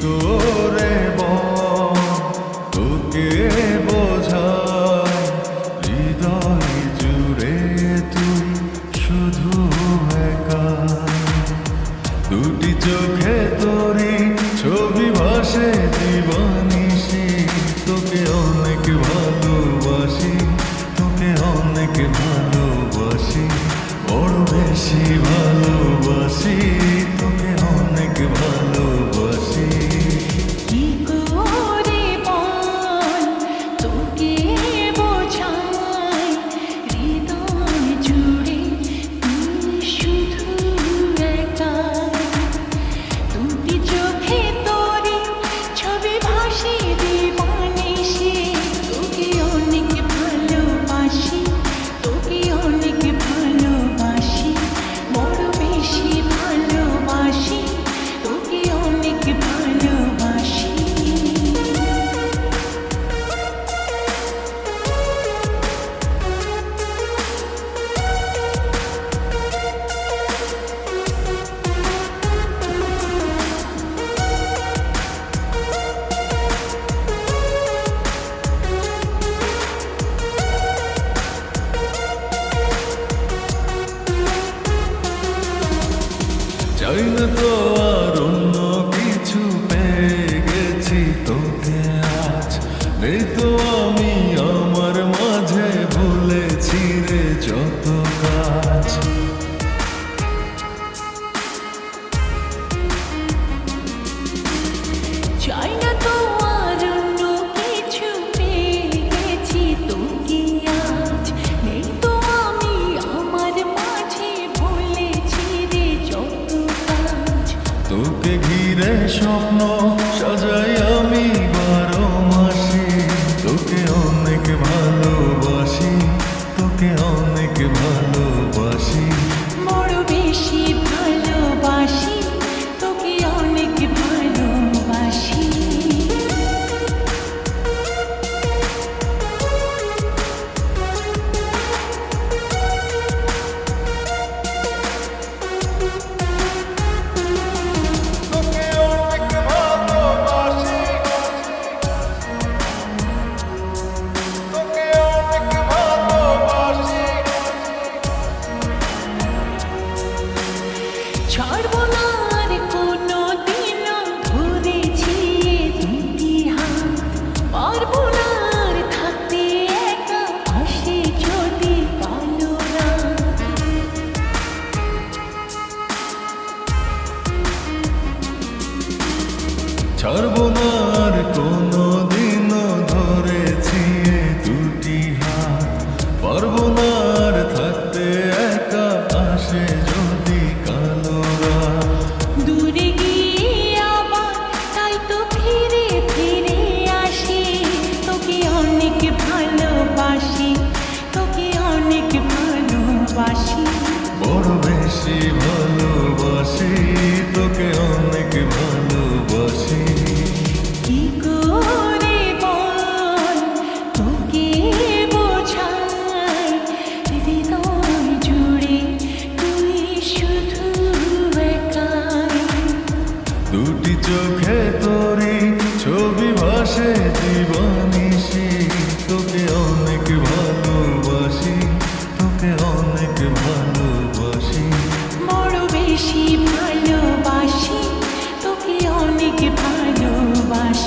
করে বল তোকে বোঝাই হৃদয় জুড়ে তুই শুধু একা দুটি চোখে তোরি ছবি ভাসে জীবনিশি তোকে অনেক ভালোবাসি তোকে অনেক ভালোবাসি বড় বেশি ভালোবাসি তোকে অনেক ভালোবাসি কি করে বল তোকে বোঝাই হৃদয় জুড়ে তুই শুধু একা দুটি চোখে তোরে ছবি ভাসে দিবানিশি তোকে অনেক ভালোবাসি তোকে অনেক ভালোবাসি বড় বেশি ভালোবাসি তোকে অনেক ভালোবাসি চাই না তো আর অন্য কিছু পেয়ে গেছি তোকে আজ নেই তো আমি আমার মাঝে ভুলেছি রে যত কাজ চাই না তো আর অন্য কিছু পেয়ে গেছি তোকে আজ নেই তো আমি আমার মাঝে ভুলেছি রে যত কাজ তোকে ঘিরে স্বপ্ন সাজাই আমি 12 মাসে তোকে অনেক ভালোবাসি তোকে অনেক ভালোবাসি বড় বেশি ভালোবাসি তোকে অনেক ভালোবাসি তোকে অনেক ভালোবাসি তোকে অনেক ভালোবাসি ছাড়বো না আর কোনো দিন ধরেছি দুটি হাত পারবো না আর থাকতে একা আসে যদি কালো রাত ছাড়বো না আর কোনো দিনও ধরেছি এ দুটি হাত পারবো না আর থাকতে একা আসে যদি কালো রাত দূরে গিয়ে আবার তাই তো ফিরে ফিরে আসি তোকে অনেক ভালোবাসি তোকে অনেক ভালোবাসি বড় বেশি ভালোবাসি তোকে অনেক ভালোবাসি কি করে বল তোকে বোঝাই হৃদয় জুড়ে তুই শুধু একাই দুটি চোখে তোরি ছবি ভাসে জীবনিশি তোকে অনেক ভালোবাসি তোকে অনেক ভালোবাসি বড় বেশি